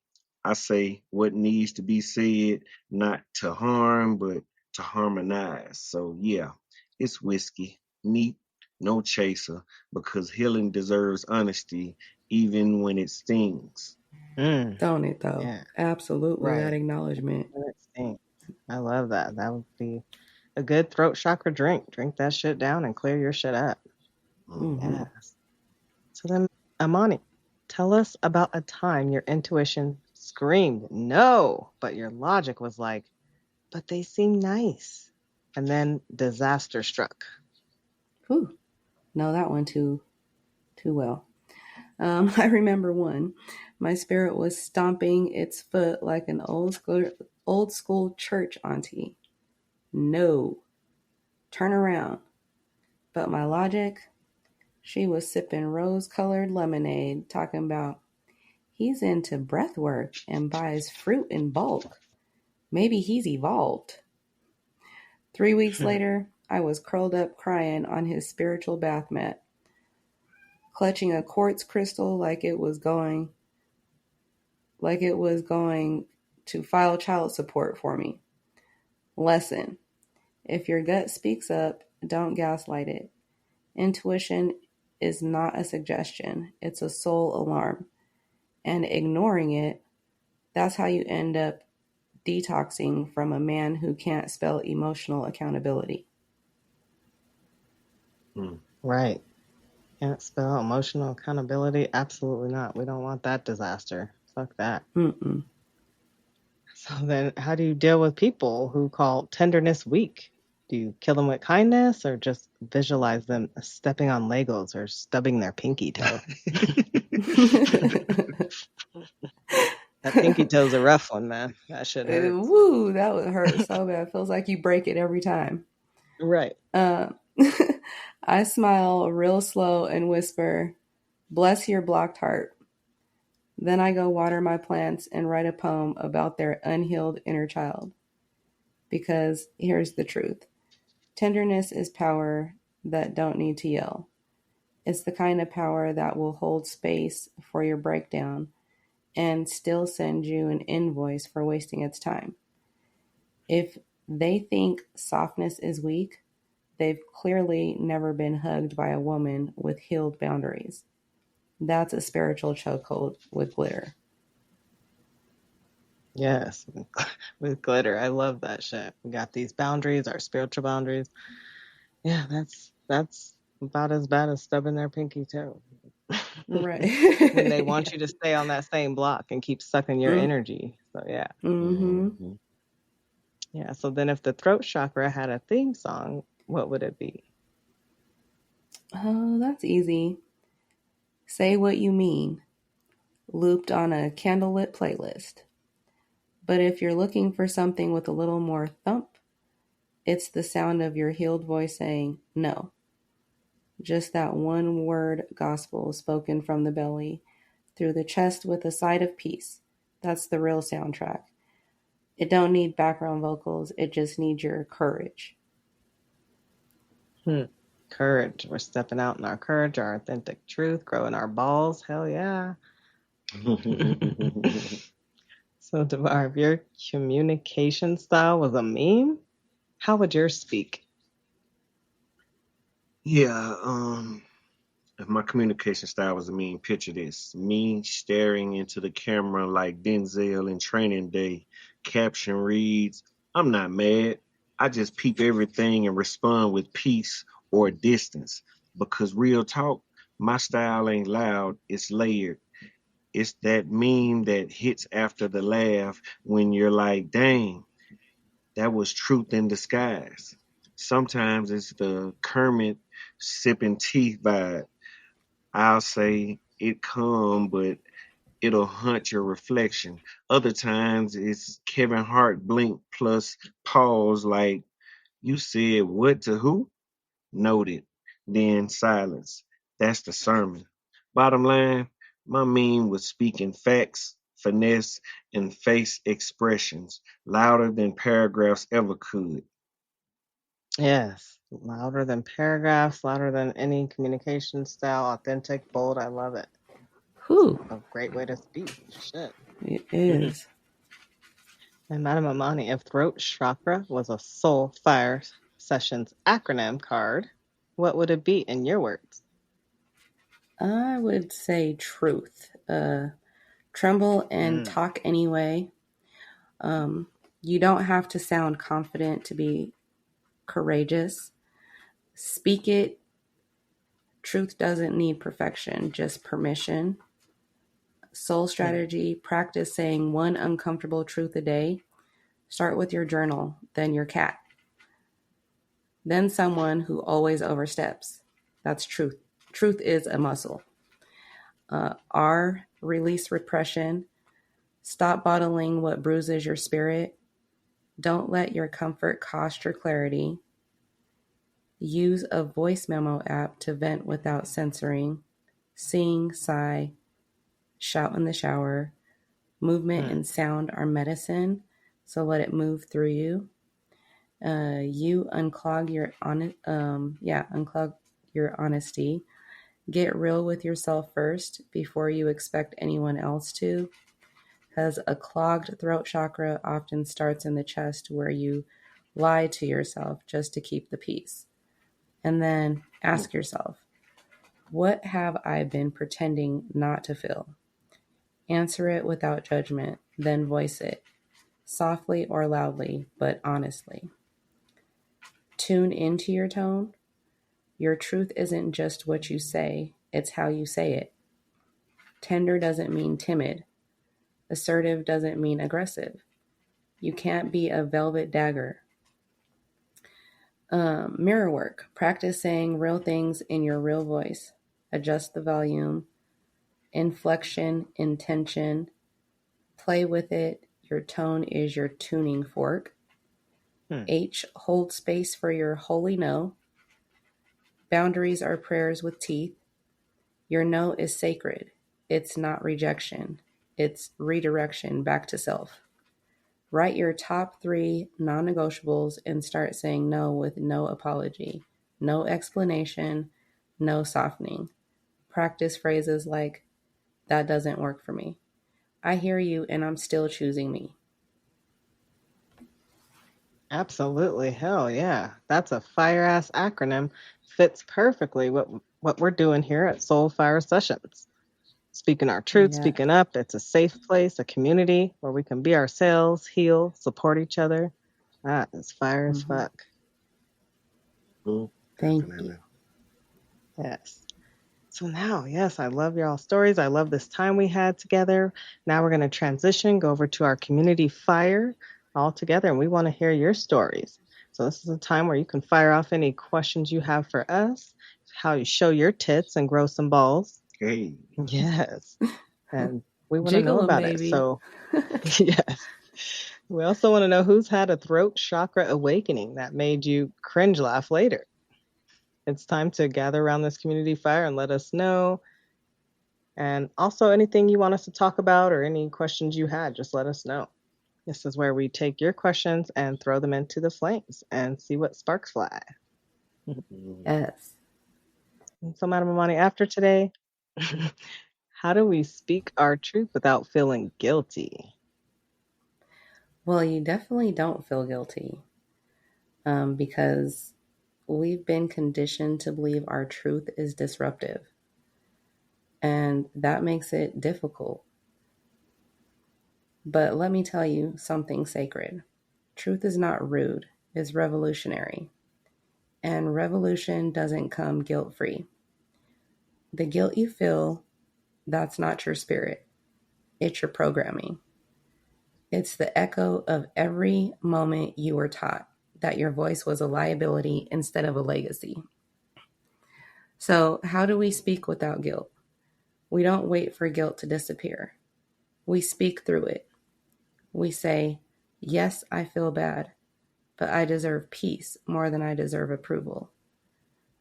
S4: I say what needs to be said, not to harm, but to harmonize. So, yeah, it's whiskey, neat, no chaser, because healing deserves honesty even when it stings.
S2: Mm,
S3: Don't it though?
S2: yeah,
S3: Absolutely. That
S2: right.
S3: acknowledgement.
S2: Let it sting. I love that. That would be a good throat chakra drink. Drink that shit down and clear your shit up.
S3: Mm-hmm.
S4: Mhm.
S2: Yes. So then, Amani, tell us about a time your intuition screamed no, but your logic was like, but they seem nice. And then disaster struck.
S3: Whew. Know that one too well. I remember one. My spirit was stomping its foot like an old school church auntie. No, turn around. But my logic, she was sipping rose-colored lemonade, talking about he's into breath work and buys fruit in bulk. Maybe he's evolved. 3 weeks later, I was curled up crying on his spiritual bath mat, clutching a quartz crystal like it was going to file child support for me. Lesson: if your gut speaks up, don't gaslight it. Intuition is not a suggestion, it's a soul alarm. And ignoring it, that's how you end up detoxing from a man who can't spell emotional accountability.
S2: Right. Can't spell emotional accountability? Absolutely not. We don't want that disaster. Fuck that.
S3: Mm-mm.
S2: So then, how do you deal with people who call tenderness weak? Do you kill them with kindness or just visualize them stepping on Legos or stubbing their pinky toe? That pinky toe's a rough one, man. That shit hurts.
S3: Woo, that would hurt so bad. Feels like you break it every time.
S2: Right.
S3: I smile real slow and whisper, "Bless your blocked heart." Then I go water my plants and write a poem about their unhealed inner child. Because here's the truth. Tenderness is power that don't need to yell. It's the kind of power that will hold space for your breakdown and still send you an invoice for wasting its time. If they think softness is weak, they've clearly never been hugged by a woman with healed boundaries. That's a spiritual chokehold with glitter.
S2: Yes, with glitter. I love that shit. We got these boundaries, our spiritual boundaries. Yeah, that's about as bad as stubbing their pinky toe.
S3: Right.
S2: When they want you to stay on that same block and keep sucking your energy. So yeah.
S3: Mm-hmm.
S2: Yeah. So then if the throat chakra had a theme song, what would it be?
S3: Oh, that's easy. Say What You Mean, looped on a candlelit playlist. But if you're looking for something with a little more thump, it's the sound of your healed voice saying no. Just that one word gospel spoken from the belly through the chest with a side of peace. That's the real soundtrack. It don't need background vocals. It just needs your courage.
S2: Courage. We're stepping out in our courage, our authentic truth, growing our balls. Hell yeah. So Devar, if your communication style was a meme, how would yours speak?
S4: Yeah, if my communication style was a mean, picture this. Me staring into the camera like Denzel in Training Day. Caption reads, I'm not mad. I just peep everything and respond with peace or distance. Because real talk, my style ain't loud, it's layered. It's that meme that hits after the laugh when you're like, dang, that was truth in disguise. Sometimes it's the Kermit sipping teeth vibe. I'll say it come, but it'll hunt your reflection. Other times it's Kevin Hart blink plus pause like you said what to who? Noted. Then silence. That's the sermon. Bottom line, my meme was speaking facts, finesse, and face expressions louder than paragraphs ever could.
S2: Yes. Louder than paragraphs, louder than any communication style, authentic, bold. I love it.
S3: Whew.
S2: A great way to speak. Shit.
S3: It is.
S2: And Madam Amani, if throat chakra was a soul fire sessions acronym card, what would it be in your words?
S3: I would say truth. Tremble and talk anyway. You don't have to sound confident to be courageous. Speak it. Truth doesn't need perfection, just permission. Soul strategy, practice saying one uncomfortable truth a day. Start with your journal, then your cat. Then someone who always oversteps. That's truth. Truth is a muscle. R, release repression. Stop bottling what bruises your spirit. Don't let your comfort cost your clarity. Use a voice memo app to vent without censoring. Sing, sigh, shout in the shower. Movement and sound are medicine, so let it move through you. You unclog your unclog your honesty. Get real with yourself first before you expect anyone else to. Because a clogged throat chakra often starts in the chest where you lie to yourself just to keep the peace. And then ask yourself, what have I been pretending not to feel? Answer it without judgment, then voice it. softly or loudly, but honestly. Tune into your tone. Your truth isn't just what you say, it's how you say it. Tender doesn't mean timid. Assertive doesn't mean aggressive. You can't be a velvet dagger. Mirror work. Practice saying real things in your real voice. Adjust the volume, inflection, intention. Play with it. Your tone is your tuning fork. H. Hold space for your holy no. Boundaries are prayers with teeth. Your no is sacred. It's not rejection. It's redirection back to self. Write your top 3 non-negotiables and start saying no with no apology, no explanation, no softening. Practice phrases like, that doesn't work for me. I hear you and I'm still choosing me.
S2: Absolutely. Hell yeah. That's a fire ass acronym. Fits perfectly what we're doing here at Soul Fire Sessions. Speaking our truth,
S3: Yeah.
S2: speaking up. It's a safe place, a community where we can be ourselves, heal, support each other. That is fire as fuck.
S3: Thank
S4: Definitely.
S3: you.
S2: Yes. So now, yes, I love y'all's stories. I love this time we had together. Now we're going to transition, go over to our community fire all together, and we want to hear your stories. So this is a time where you can fire off any questions you have for us, how you show your tits and grow some balls.
S4: Hey.
S2: Yes. And we want to
S3: Jiggle
S2: know
S3: 'em,
S2: about it.
S3: baby.
S2: So, yes. We also want to know who's had a throat chakra awakening that made you cringe laugh later. It's time to gather around this community fire and let us know. And also, anything you want us to talk about or any questions you had, just let us know. This is where we take your questions and throw them into the flames and see what sparks fly.
S3: Yes.
S2: So, Madam Amani, after today, how do we speak our truth without feeling guilty?
S3: Well, you definitely don't feel guilty because we've been conditioned to believe our truth is disruptive. And that makes it difficult. But let me tell you something sacred. Truth is not rude, it's revolutionary. And revolution doesn't come guilt-free. The guilt you feel, that's not your spirit. It's your programming. It's the echo of every moment you were taught that your voice was a liability instead of a legacy. So, how do we speak without guilt? We don't wait for guilt to disappear. We speak through it. We say, yes, I feel bad, but I deserve peace more than I deserve approval.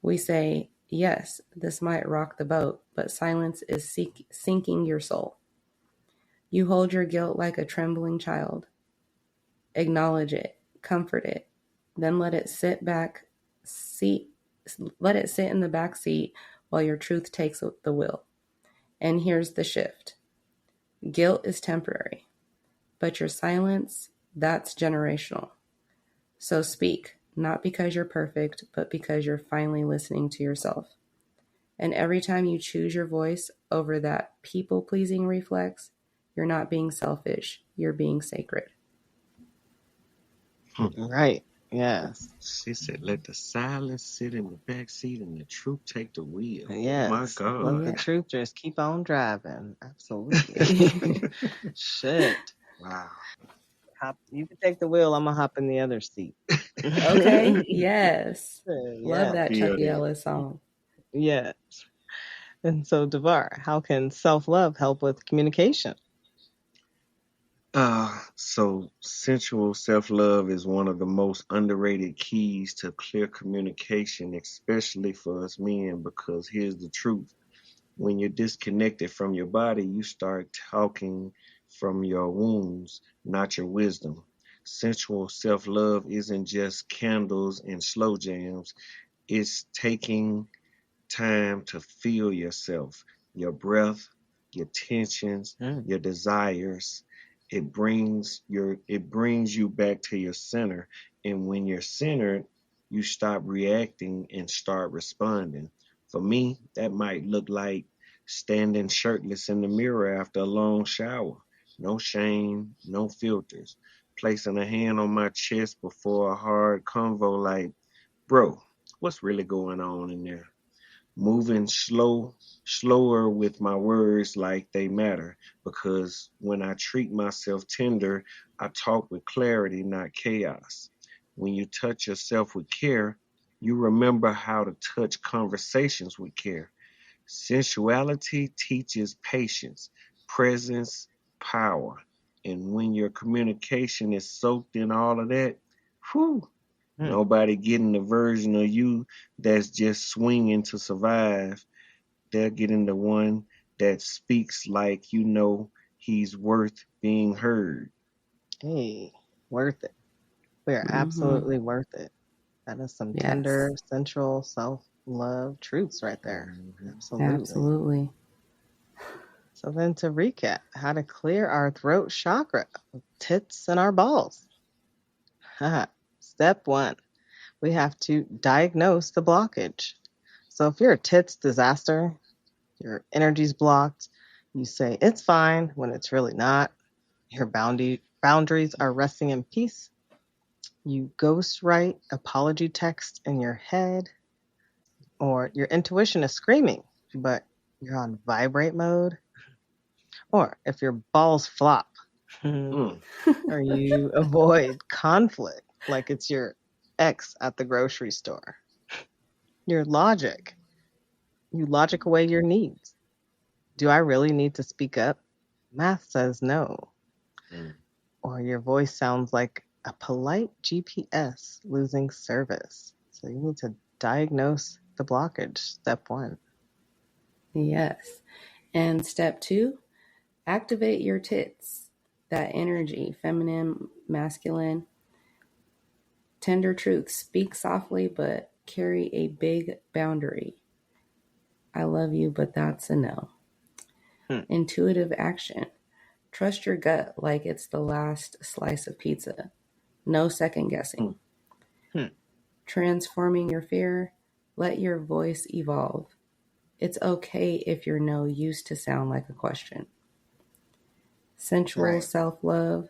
S3: We say, yes, this might rock the boat, but silence is sinking your soul. You hold your guilt like a trembling child. Acknowledge it, comfort it, then let it sit in the back seat while your truth takes the wheel. And here's the shift. Guilt is temporary, but your silence, that's generational. So speak, not because you're perfect, but because you're finally listening to yourself. And every time you choose your voice over that people-pleasing reflex, you're not being selfish, you're being sacred.
S2: Right. Yes.
S4: She said, let the silence sit in the back seat and the truth take the wheel.
S2: Yes.
S4: Oh my God.
S2: Let the truth just keep on driving. Absolutely. Shit.
S4: Wow.
S2: You can take the wheel. I'm going to hop in the other seat.
S3: Okay, yes. Love that
S4: Yeah.
S3: Chuck E.L.S. song.
S2: Yes. And so, Devar, how can self-love help with communication?
S4: So sensual self-love is one of the most underrated keys to clear communication, especially for us men, because here's the truth. When you're disconnected from your body, you start talking from your wounds, not your wisdom. Sensual self-love isn't just candles and slow jams. It's taking time to feel yourself, your breath, your tensions, your desires. It brings you back to your center. And when you're centered, you stop reacting and start responding. For me, that might look like standing shirtless in the mirror after a long shower. No shame, no filters. placing a hand on my chest before a hard convo like, bro, what's really going on in there? Moving slower with my words like they matter. Because when I treat myself tender, I talk with clarity, not chaos. When you touch yourself with care, you remember how to touch conversations with care. Sensuality teaches patience, presence, power. And when your communication is soaked in all of that, whew,
S2: Hmm.
S4: nobody getting the version of you that's just swinging to survive. They're getting the one that speaks like you know he's worth being heard.
S2: Hey, worth it. We are
S3: Mm-hmm.
S2: absolutely worth it. That is some
S3: Yes,
S2: tender, sensual self-love truths right there.
S4: Mhm.
S2: Absolutely.
S3: absolutely.
S2: So then to recap, how to clear our throat chakra, tits and our balls. Step 1, we have to diagnose the blockage. So if you're a tits disaster, your energy's blocked, you say it's fine when it's really not. Your boundaries are resting in peace. You ghost write apology text in your head, or your intuition is screaming, but you're on vibrate mode. Or if your balls flop, or
S4: Mm,
S2: you avoid conflict like it's your ex at the grocery store. Your logic, you logic away your needs. Do I really need to speak up? Math says no.
S4: mm.
S2: Or your voice sounds like a polite GPS losing service. So you need to diagnose the blockage. Step 1.
S3: Yes. And step 2, activate your tits. That energy, feminine, masculine, tender truth. Speak softly, but carry a big boundary. I love you, but that's a no.
S2: Hmm.
S3: Intuitive action. Trust your gut like it's the last slice of pizza. No second guessing.
S2: Hmm.
S3: Transforming your fear. Let your voice evolve. It's okay if your no used to sound like a question. Sensual
S2: Right.
S3: self love.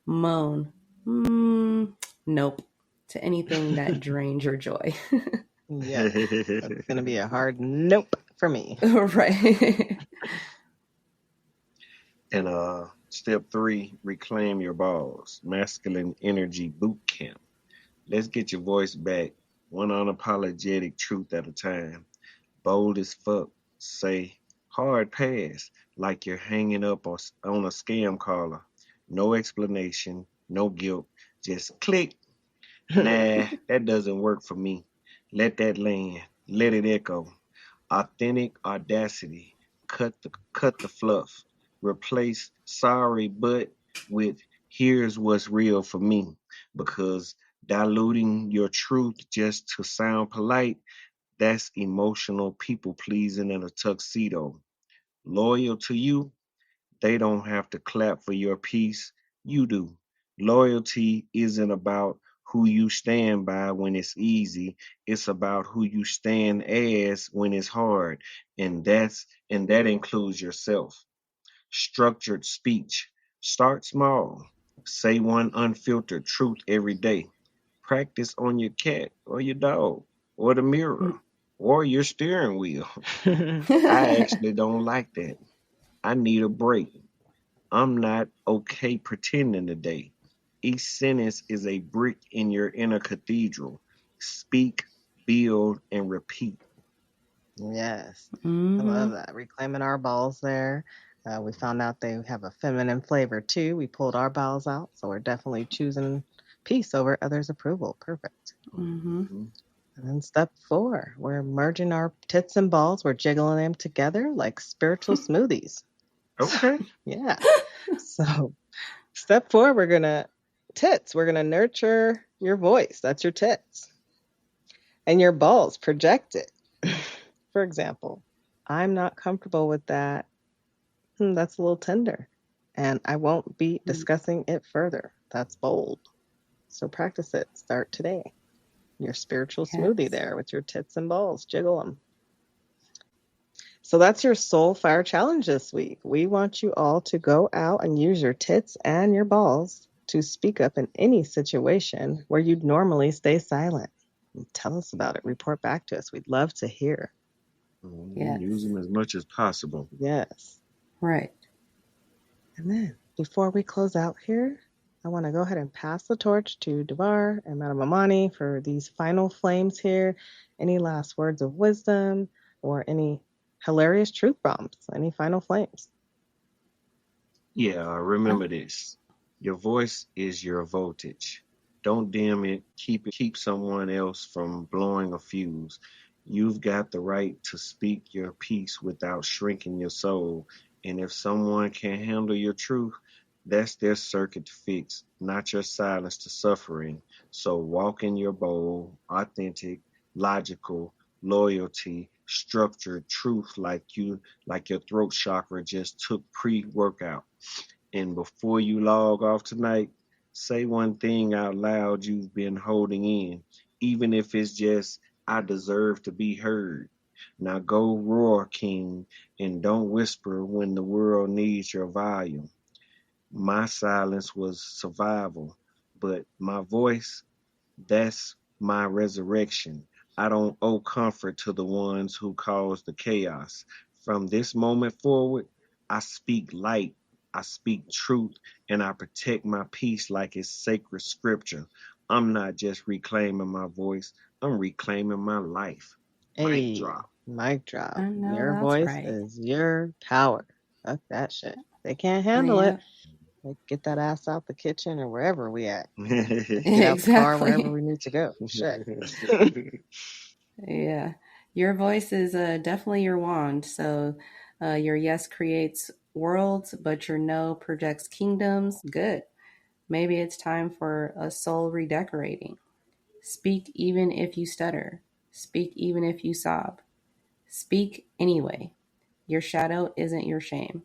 S3: Moan. Nope. To anything that drains your joy.
S2: Yes. That's going to be a hard nope for me.
S3: Right.
S4: And step 3, reclaim your balls. Masculine energy boot camp. Let's get your voice back, one unapologetic truth at a time. Bold as fuck. Say hard pass like you're hanging up on a scam caller. No explanation, no guilt, just click. Nah, that doesn't work for me. Let that land. Let it echo. Authentic audacity. Cut the fluff. Replace sorry but with here's what's real for me. Because diluting your truth just to sound polite, that's emotional people pleasing in a tuxedo. Loyal to you, they don't have to clap for your peace. You do. Loyalty isn't about who you stand by when it's easy. It's about who you stand as when it's hard. And that includes yourself. Structured speech. Start small. Say one unfiltered truth every day. Practice on your cat or your dog or the mirror or your steering wheel. I actually don't like that. I need a break. I'm not okay pretending today. Each sentence is a brick in your inner cathedral. Speak, build, and repeat.
S2: Yes. I
S3: Mm-hmm.
S2: love that. Reclaiming our balls there. We found out they have a feminine flavor too. We pulled our balls out, so we're definitely choosing peace over others' approval. Perfect.
S3: Mm-hmm.
S4: Mhm.
S2: And then step 4, we're merging our tits and balls. We're jiggling them together like spiritual smoothies.
S4: Okay.
S2: Yeah. So step 4, we're gonna nurture your voice. That's your tits. And your balls, project it. For example, I'm not comfortable with that. That's a little tender. And I won't be discussing it further. That's bold. So practice it. Start today. Your spiritual smoothie
S3: Yes.
S2: there with your tits and balls. Jiggle them. So that's your Soul Fire Challenge this week. We want you all to go out and use your tits and your balls to speak up in any situation where you'd normally stay silent. Tell us about it. Report back to us. We'd love to hear.
S3: Yes.
S4: Use them as much as possible.
S2: Yes.
S3: Right.
S2: And then before we close out here, I want to go ahead and pass the torch to Devar and Madam Amani for these final flames here. Any last words of wisdom or any hilarious truth bombs? Any final flames?
S4: Yeah, remember this. Your voice is your voltage. Don't dim it. Keep someone else from blowing a fuse. You've got the right to speak your piece without shrinking your soul. And if someone can't handle your truth, that's their circuit to fix, not your silence to suffering. So walk in your bold, authentic, logical, loyalty, structured truth like your throat chakra just took pre-workout. And before you log off tonight, say one thing out loud you've been holding in, even if it's just, I deserve to be heard. Now go roar, King, and don't whisper when the world needs your volume. My silence was survival, but my voice, that's my resurrection. I don't owe comfort to the ones who caused the chaos. From this moment forward, I speak light, I speak truth, and I protect my peace like it's sacred scripture. I'm not just reclaiming my voice, I'm reclaiming my life. Mic
S2: Hey,
S4: drop.
S2: mic drop.
S3: I know
S2: Your
S3: that's
S2: voice
S3: right.
S2: is your power. Fuck that shit. They can't handle it.
S3: Yeah.
S2: They get that ass out the kitchen or wherever we at. Let's get out the car wherever
S3: Exactly.
S2: we need to go. Shit.
S3: Yeah. Your voice is definitely your wand. So your yes creates worlds, but your no projects kingdoms. Good. Maybe it's time for a soul redecorating. Speak even if you stutter. Speak even if you sob. Speak anyway. Your shadow isn't your shame.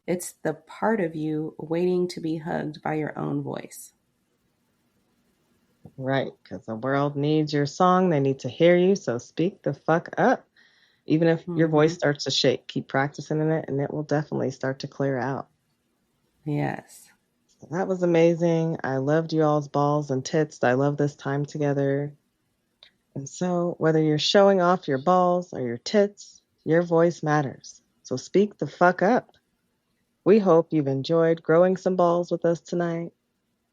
S3: It's the part of you waiting to be hugged by your own voice.
S2: Right, because the world needs your song. They need to hear you. So speak the fuck up. Even if your voice
S3: Mm-hmm.
S2: starts to shake, keep practicing in it and it will definitely start to clear out.
S3: Yes.
S2: So that was amazing. I loved you all's balls and tits. I love this time together. And so, whether you're showing off your balls or your tits, your voice matters. So speak the fuck up. We hope you've enjoyed growing some balls with us tonight.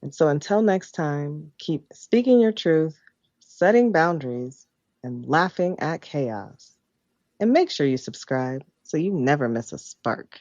S2: And so until next time, keep speaking your truth, setting boundaries, and laughing at chaos. And make sure you subscribe so you never miss a spark.